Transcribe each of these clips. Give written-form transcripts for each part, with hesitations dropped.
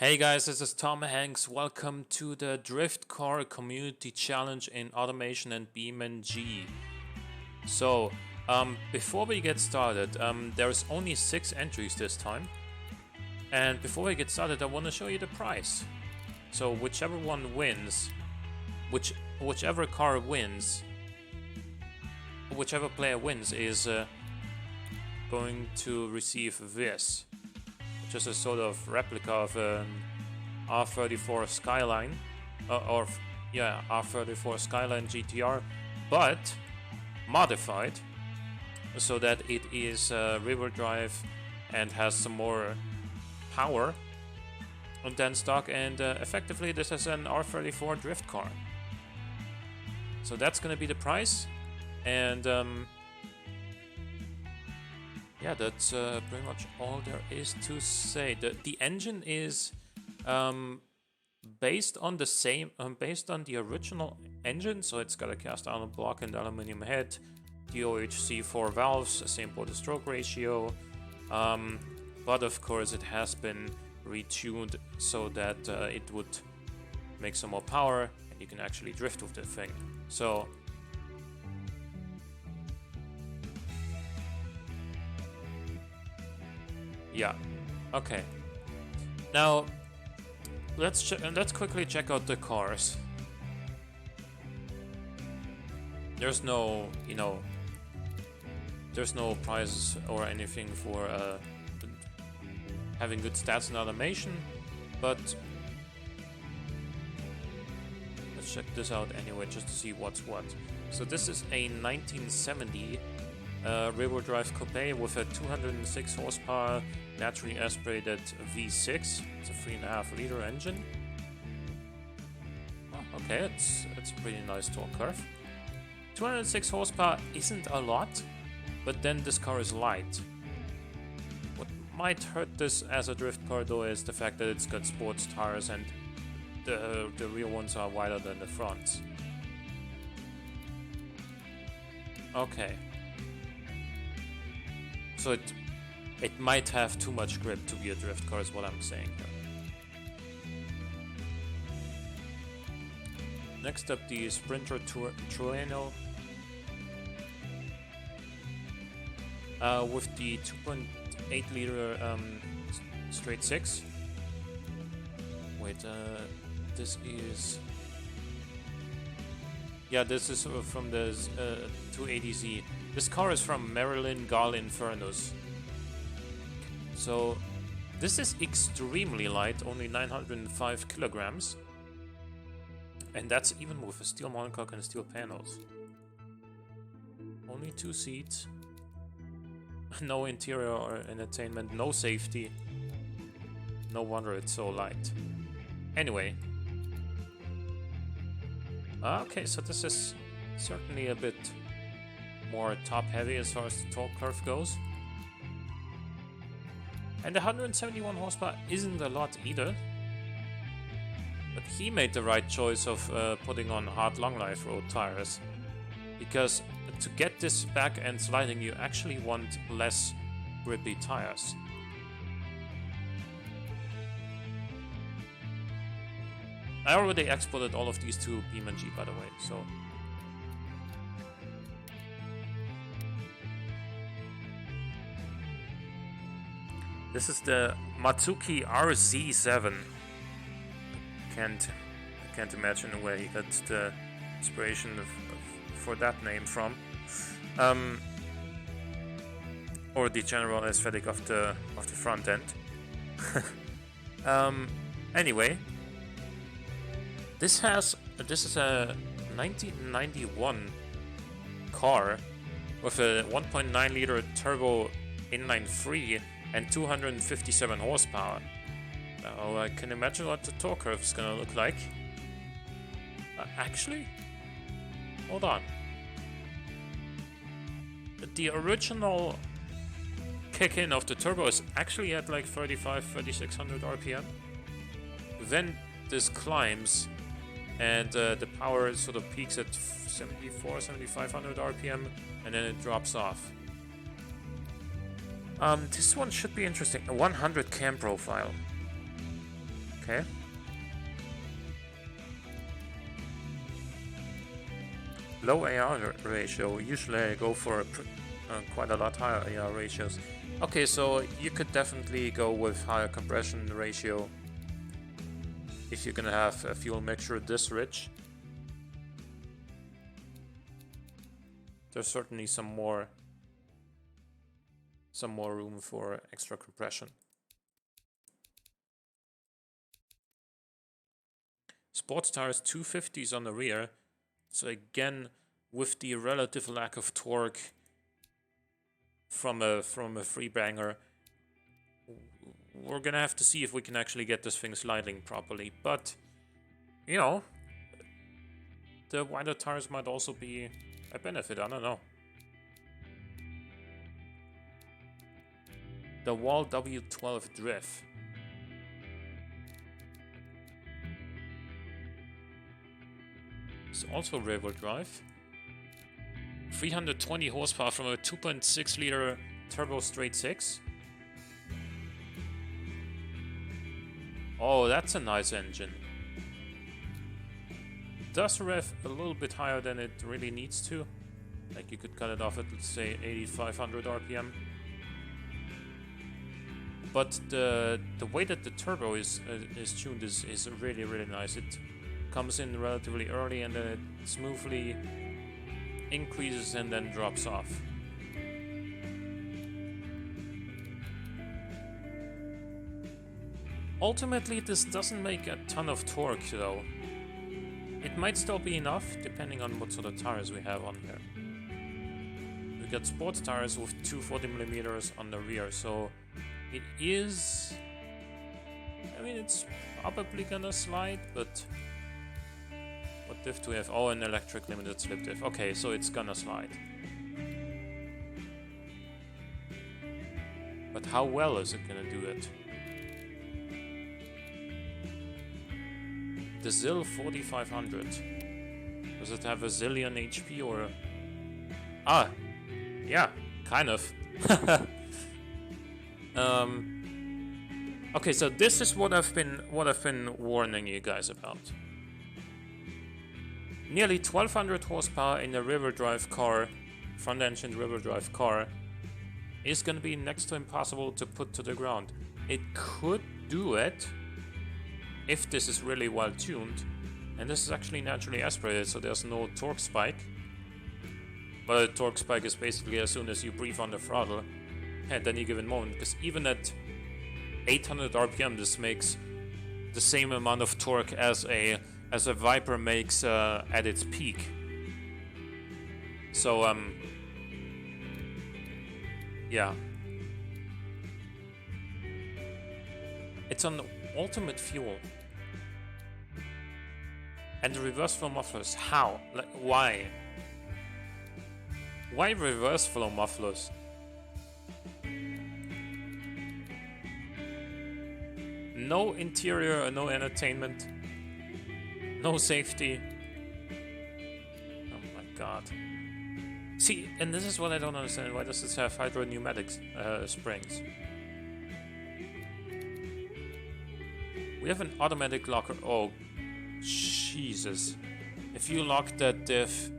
Hey guys, this is Tom Hanks. Welcome to the Drift Car Community Challenge in Automation and BeamNG. So, before we get started, there's only 6 entries this time. And before we get started, I want to show you the price. So, whichever one wins, whichever car wins, whichever player wins is going to receive this. Just a sort of replica of an R34 Skyline, R34 Skyline GTR, but modified so that it is rear drive and has some more power than stock, and effectively this is an R34 drift car. So that's gonna be the price, and yeah, that's pretty much all there is to say. The engine is based on the original engine, so it's got a cast iron block and aluminum head, DOHC 4 valves, same body stroke ratio, but of course it has been retuned so that it would make some more power and you can actually drift with the thing. So yeah, okay. Now let's quickly check out the cars. There's no, there's no prizes or anything for having good stats in automation, but let's check this out anyway just to see what's what. So this is a 1970 rear-wheel drive coupe with a 206 horsepower naturally aspirated V6. It's a 3.5 liter engine. Oh, okay, it's a pretty nice torque curve. 206 horsepower isn't a lot, but then this car is light. What might hurt this as a drift car though is the fact that it's got sports tires and the rear ones are wider than the fronts. Okay. So it might have too much grip to be a drift car is what I'm saying here. Next up, the Sprinter Trueno with the 2.8 liter straight 6. Wait, this is... Yeah, this is from the 280Z. This car is from Marilyn Gaahl Infernus. So this is extremely light, only 905 kilograms. And that's even with a steel monocoque and steel panels. Only 2 seats. No interior or entertainment, no safety. No wonder it's so light. Anyway. Okay, so this is certainly a bit more top heavy as far as the torque curve goes. And the 171 horsepower isn't a lot either. But he made the right choice of putting on hard long life road tires. Because to get this back and sliding you actually want less grippy tires. I already exported all of these to BeamNG, by the way, so... This is the Mizuki Rz7. I can't imagine where he got the inspiration for that name from. Or the general aesthetic of the front end. Anyway, this is a 1991 car with a 1.9 liter turbo inline 3 and 257 horsepower. Now I can imagine what the torque curve is gonna look like. Actually, hold on. The original kick-in of the turbo is actually at like 3600 RPM. Then this climbs and the power sort of peaks at 7500 RPM and then it drops off. This one should be interesting. A 100 cam profile. Okay. Low AR ratio. Usually I go for quite a lot higher AR ratios. Okay, so you could definitely go with higher compression ratio if you're gonna have a fuel mixture this rich. There's certainly some more room for extra compression. Sports tires 250s on the rear. So again, with the relative lack of torque from a free banger, we're gonna have to see if we can actually get this thing sliding properly. But you know, the wider tires might also be a benefit. I don't know. The Wall W12 Drift. It's also rear-wheel drive. 320 horsepower from a 2.6 liter turbo straight 6. Oh, that's a nice engine. Does rev a little bit higher than it really needs to. Like you could cut it off at, let's say, 8,500 RPM. But the way that the turbo is tuned is really, really nice. It comes in relatively early and then it smoothly increases and then drops off. Ultimately, this doesn't make a ton of torque though. It might still be enough depending on what sort of tires we have on here. We got sports tires with 240mm on the rear, so it is... I mean, it's probably gonna slide, but... What diff do we have? Oh, an electric limited slip diff. Okay, so it's gonna slide. But how well is it gonna do it? The ZIL 4500. Does it have a zillion HP or... Ah! Yeah, kind of. Okay, so this is what I've been warning you guys about. Nearly 1200 horsepower in a rear-wheel drive car, front-engine rear-wheel drive car, is going to be next to impossible to put to the ground. It could do it if this is really well tuned, and this is actually naturally aspirated, so there's no torque spike. But a torque spike is basically as soon as you breathe on the throttle at any given moment, because even at 800 RPM, this makes the same amount of torque as a Viper makes at its peak. So yeah, it's an ultimate fuel. And the reverse flow mufflers, how? Like, why? Why reverse flow mufflers? No interior, no entertainment, no safety. Oh my god. See, and this is what I don't understand. Why does this have hydro pneumatics springs? We have an automatic locker. Oh, Jesus. If you lock that diff...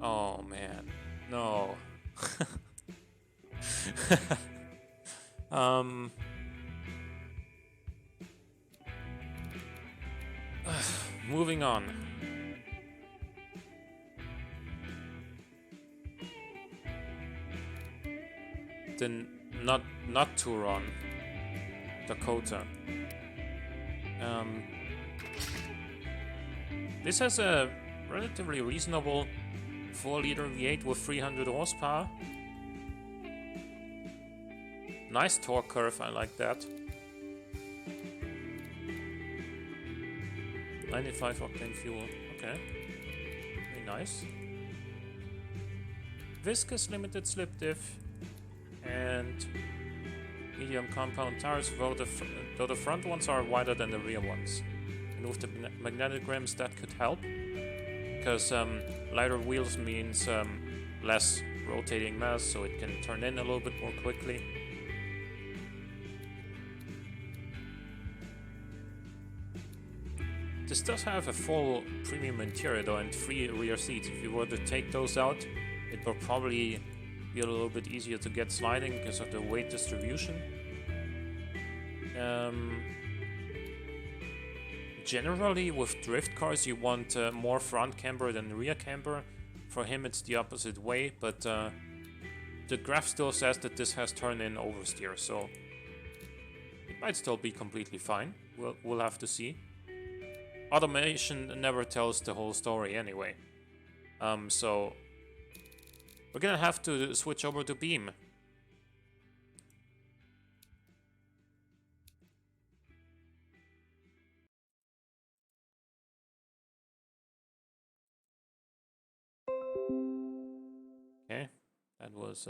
Oh, man. No. Moving on. Then not Turon. Dakota. This has a relatively reasonable 4-liter V8 with 300 horsepower. Nice torque curve, I like that. 95 octane fuel, okay. Very nice. Viscous limited slip diff and medium compound tires, though the front ones are wider than the rear ones. And with the magnetic rims, that could help, because lighter wheels means less rotating mass, so it can turn in a little bit more quickly. This does have a full premium interior though and 3 rear seats. If you were to take those out, it will probably be a little bit easier to get sliding because of the weight distribution. Generally with drift cars you want more front camber than rear camber. For him it's the opposite way, but the graph still says that this has turn-in oversteer, so it might still be completely fine. We'll have to see. Automation never tells the whole story anyway. So we're gonna have to switch over to Beam. Okay, that was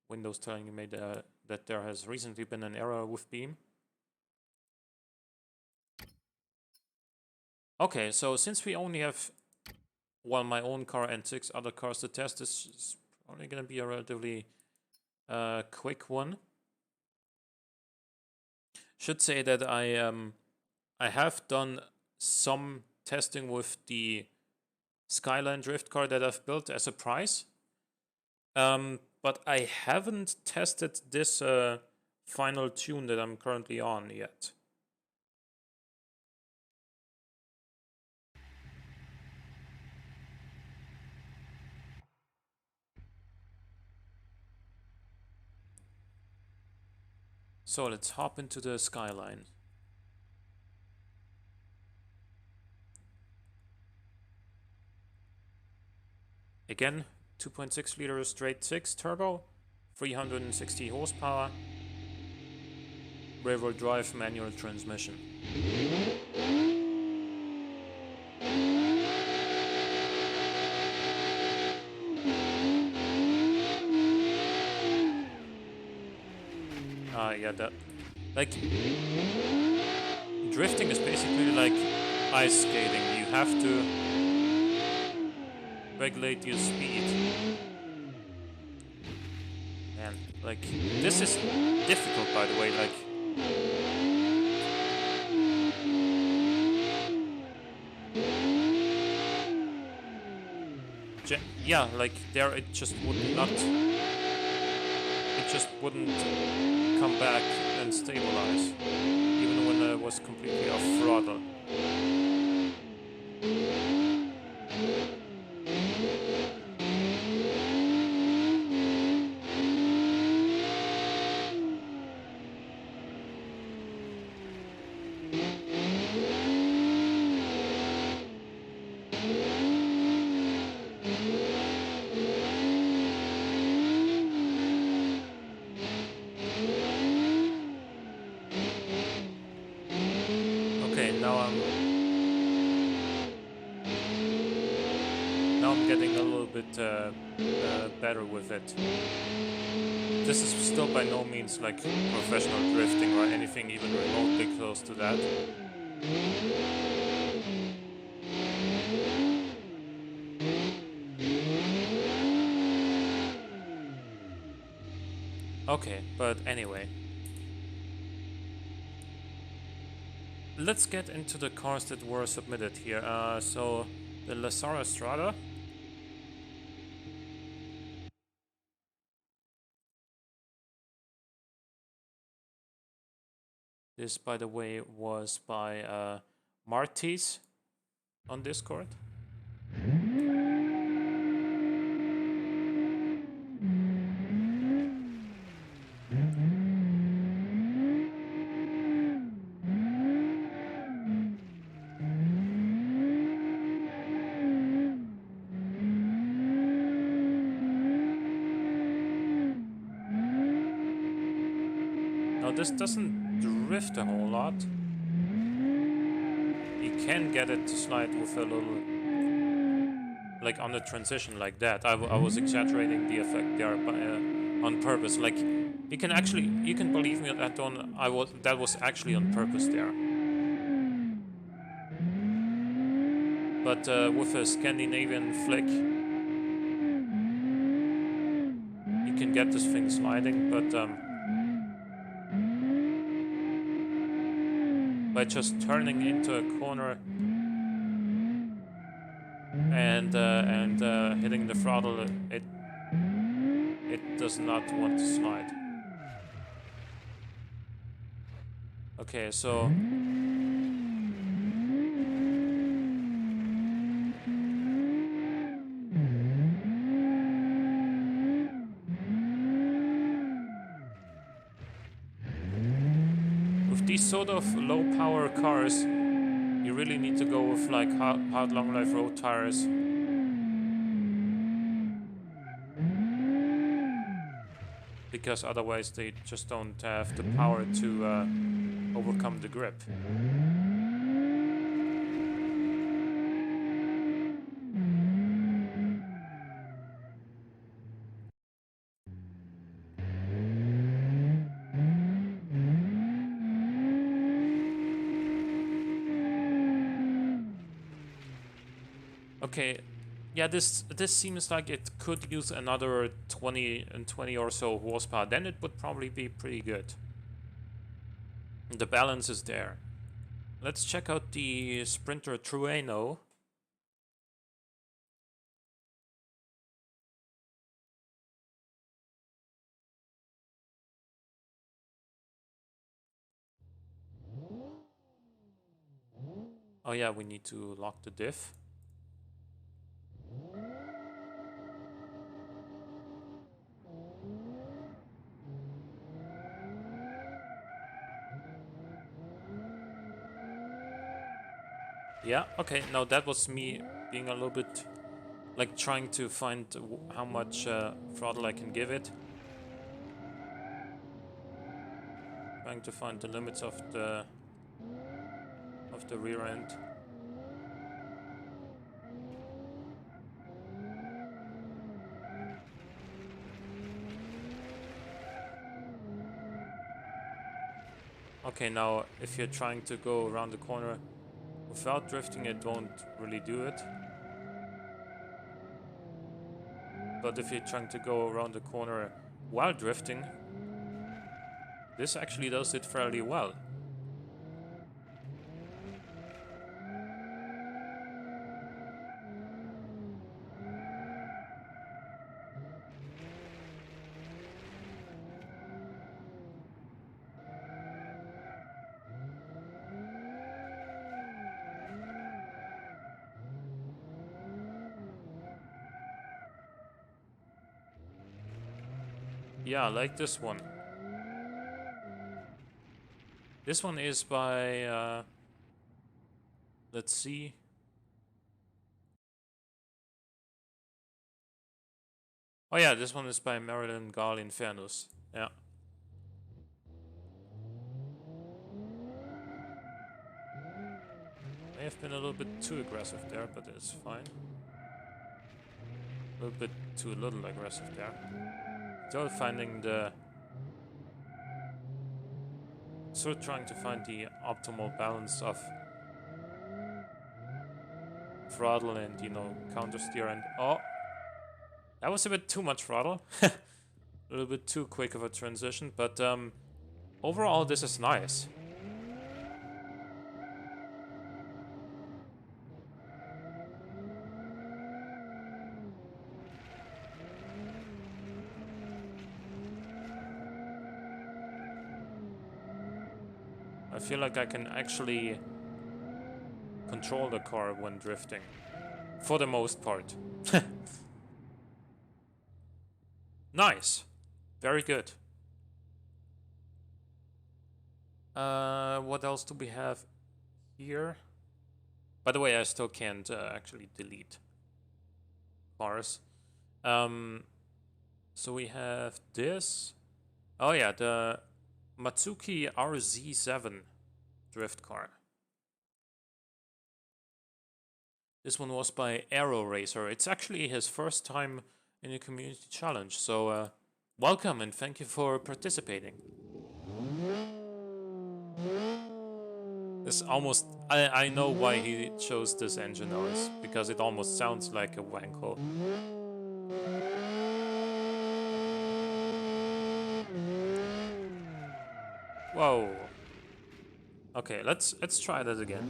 Windows telling me that there has recently been an error with Beam. Okay, so since we only have, well, my own car and 6 other cars to test, this is probably going to be a relatively quick one. Should say that I have done some testing with the Skyline drift car that I've built as a prize. But I haven't tested this final tune that I'm currently on yet. So let's hop into the Skyline. Again, 2.6 liter straight 6 turbo, 360 horsepower, rear-wheel drive manual transmission. Yeah, that, like, drifting is basically like ice skating. You have to regulate your speed. And like, this is difficult, by the way. Like, yeah, like there it just would not. It just wouldn't come back and stabilize, even when I was completely off throttle. Now I'm getting a little bit better with it. This is still by no means like professional drifting or anything even remotely close to that. Okay, but anyway. Let's get into the cars that were submitted here. So the Lessor Estrada. This, by the way, was by Martis on Discord. Now this doesn't drift a whole lot. You can get it to slide with a little, like on the transition like that. I was exaggerating the effect there on purpose. Like you can believe me that that was actually on purpose there. But with a Scandinavian flick, you can get this thing sliding, but by just turning into a corner and hitting the throttle, it does not want to slide. Okay, so with these sort of low power cars, you really need to go with like hard long life road tires. Because otherwise they just don't have the power to overcome the grip. Okay, yeah, this seems like it could use another 20 or so horsepower. Then it would probably be pretty good. The balance is there. Let's check out the Sprinter Trueno. Oh yeah, we need to lock the diff. Yeah, okay, now that was me being a little bit like trying to find how much throttle I can give it. Trying to find the limits of the rear end. Okay, now if you're trying to go around the corner without drifting, it won't really do it. But if you're trying to go around the corner while drifting, this actually does it fairly well. Yeah, I like this one. This one is by, let's see. Oh yeah, this one is by Marilyn Gaahl Infernus. Yeah. May have been a little bit too aggressive there, but it's fine. A little bit too little aggressive there. Still finding the... Still trying to find the optimal balance of throttle and, you know, counter steer and... Oh! That was a bit too much throttle. A little bit too quick of a transition, but overall this is nice. I feel like I can actually control the car when drifting. For the most part. Nice. Very good. What else do we have here? By the way, I still can't actually delete cars. So we have this. Oh yeah, the Mizuki Rz7 Drift Car. This one was by Aero Racer. It's actually his first time in a community challenge, so welcome and thank you for participating. This almost... I know why he chose this engine noise, because it almost sounds like a Wankel. Whoa. Okay, let's try that again.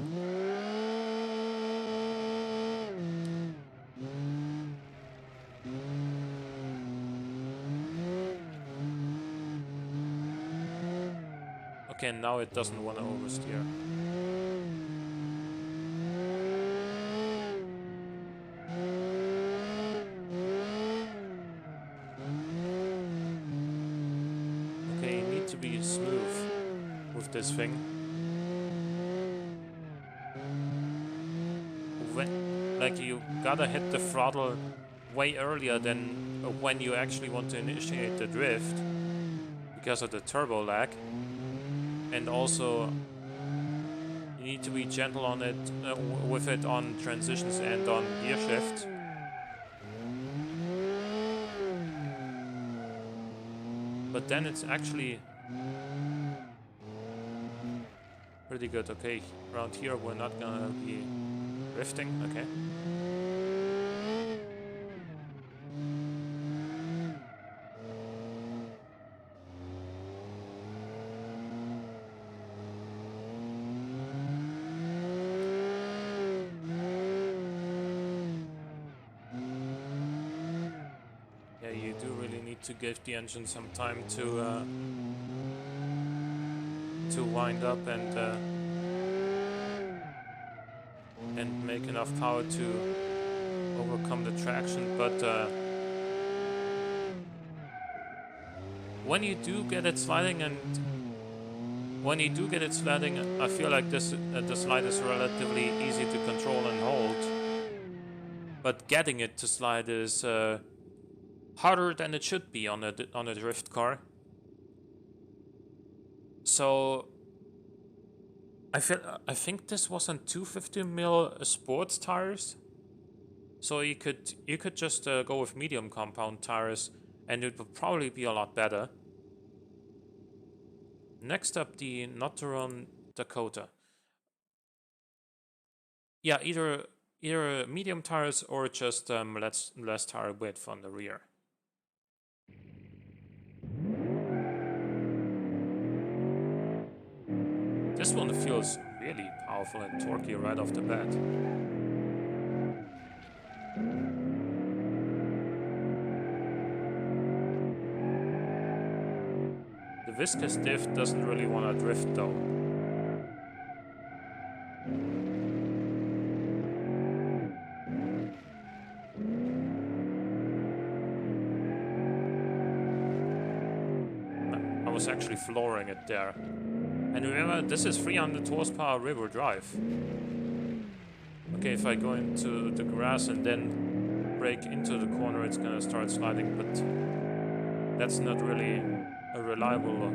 Okay, now it doesn't want to oversteer. Okay, you need to be smooth with this thing. Like, you gotta hit the throttle way earlier than when you actually want to initiate the drift because of the turbo lag. And also, you need to be gentle on it, with it on transitions and on gear shifts. But then it's actually pretty good. Okay, around here we're not gonna be drifting. Okay. Yeah, you do really need to give the engine some time to wind up and make enough power to overcome the traction. But when you do get it sliding, I feel like the slide is relatively easy to control and hold. But getting it to slide is harder than it should be on a drift car. So I think this was on 250mm sports tires. So you could just go with medium compound tires, and it would probably be a lot better. Next up, the Notaron Dakota. Yeah, either medium tires or just less tire width on the rear. This one feels really powerful and torquey right off the bat. The viscous diff doesn't really want to drift though. I was actually flooring it there. And remember, this is 300 horsepower river drive. Okay, if I go into the grass and then brake into the corner, it's gonna start sliding, but that's not really a reliable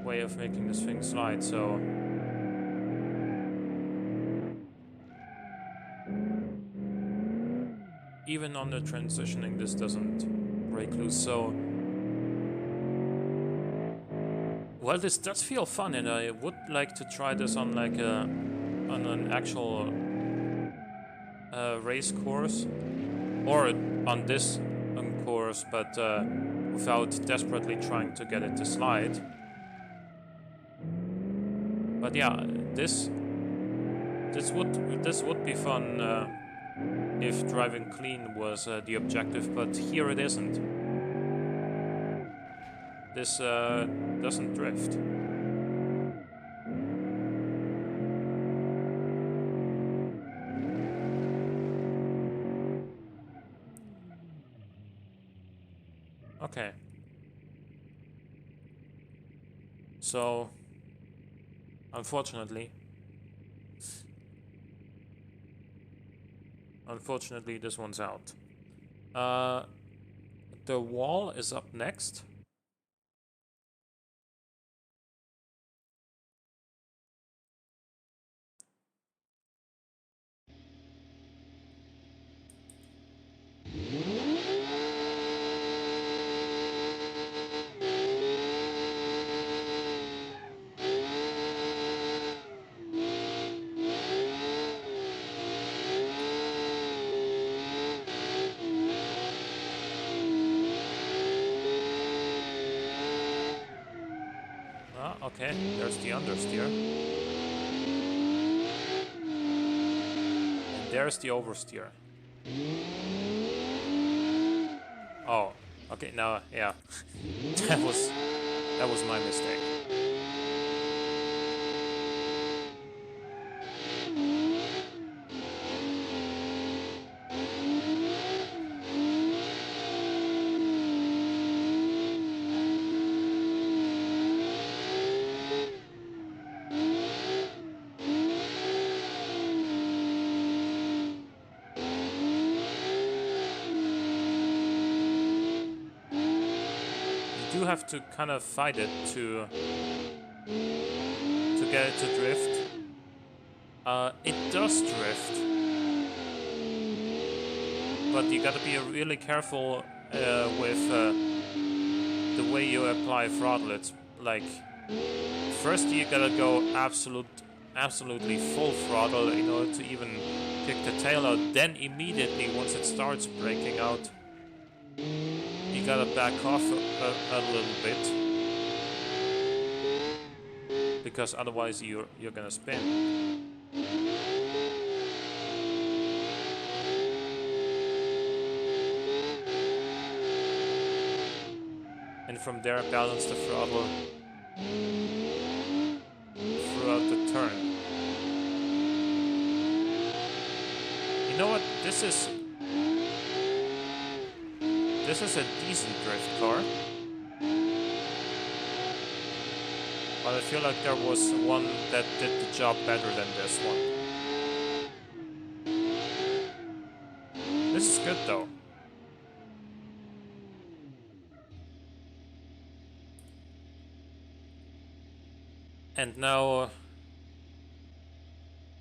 way of making this thing slide, so... Even on the transitioning, this doesn't break loose, so... Well, this does feel fun, and I would like to try this on like on an actual race course, or on this course, but without desperately trying to get it to slide. But yeah, this would be fun if driving clean was the objective, but here it isn't. This doesn't drift. Okay. So, unfortunately, this one's out. The wall is up next. Okay, there's the understeer. And there's the oversteer. Oh, okay, now, yeah. that was my mistake. do have to kind of fight it to get it to drift. It does drift, but you gotta be really careful with the way you apply throttle. It's like, first you gotta go absolutely full throttle in order to even kick the tail out. Then immediately, once it starts braking out, you gotta back off a little bit, because otherwise you're gonna spin. And from there, balance the throttle throughout the turn. You know what? This is a decent drift car. But I feel like there was one that did the job better than this one. This is good though. And now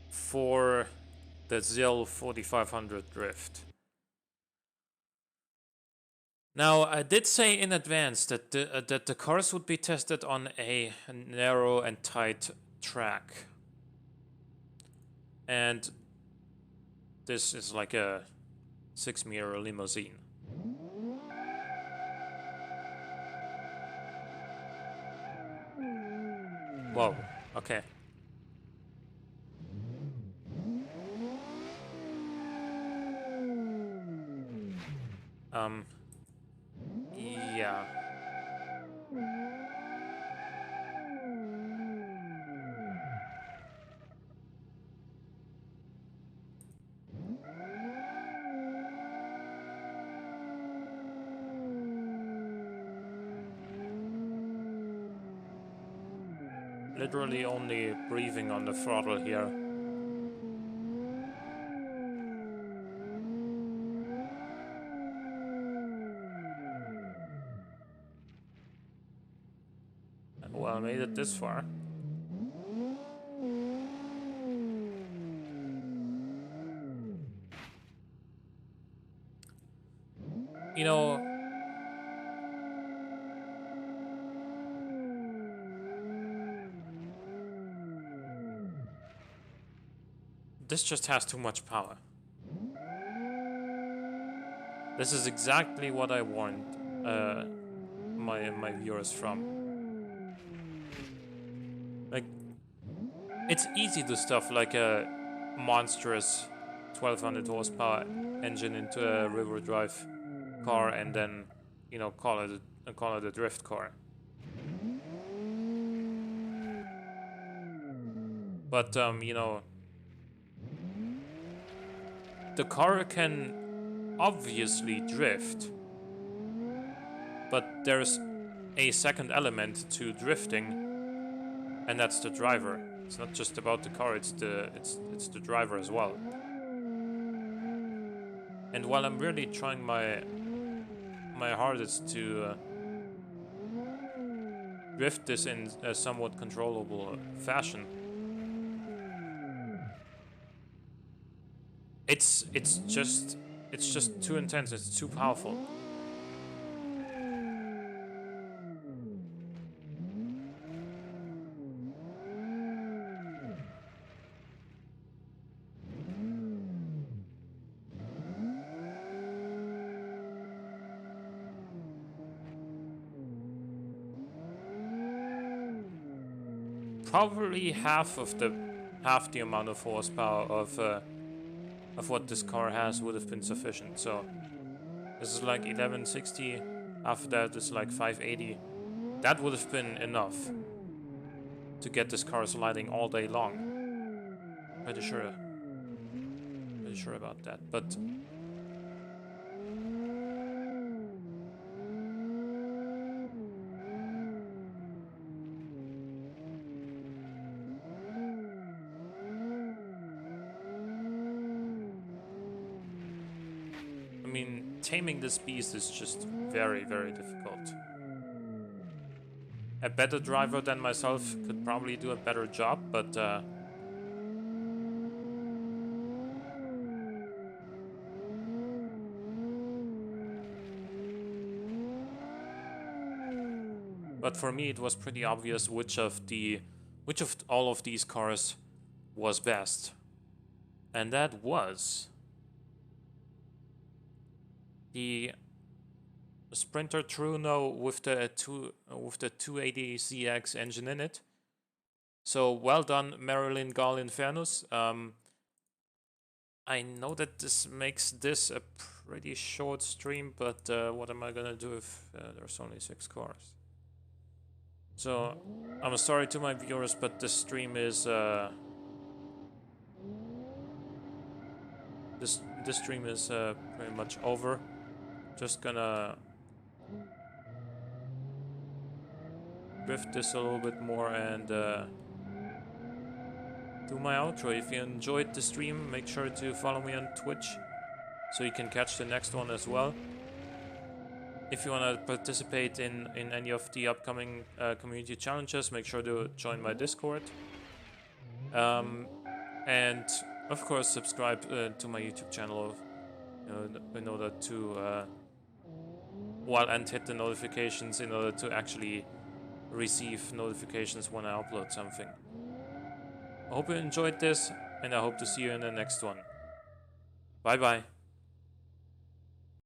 for the ZIL 4500 Drift. Now, I did say in advance that the cars would be tested on a narrow and tight track. And this is like a 6-meter limousine. Whoa, okay. Yeah. Literally only breathing on the throttle here. Well, I made it this far. You know, this just has too much power. This is exactly what I warned my viewers from. Like, it's easy to stuff like a monstrous 1200 horsepower engine into a river drive car and then, you know, call it a drift car. But you know, the car can obviously drift, but there's a second element to drifting, and that's the driver. It's not just about the car; it's the driver as well. And while I'm really trying my hardest to drift this in a somewhat controllable fashion, it's just too intense. It's too powerful. Probably half the amount of horsepower of what this car has would have been sufficient. So this is like 1160. After that is like 580. That would have been enough to get this car sliding all day long. Pretty sure about that. But I mean, taming this beast is just very, very difficult. a better driver than myself could probably do a better job, but for me it was pretty obvious which of all of these cars was best. And that was the Sprinter Trueno with the 280ZX engine in it. So well done, Marilyn Gaahl Infernus. I know that this makes this a pretty short stream, but what am I gonna do if there's only 6 cars? So I'm sorry to my viewers, but this stream is this stream is pretty much over. Just gonna drift this a little bit more and do my outro. If you enjoyed the stream, make sure to follow me on Twitch so you can catch the next one as well. If you want to participate in any of the upcoming community challenges, make sure to join my Discord. And of course, subscribe to my YouTube channel in order to and hit the notifications in order to actually receive notifications when I upload something. I hope you enjoyed this, and I hope to see you in the next one. Bye bye.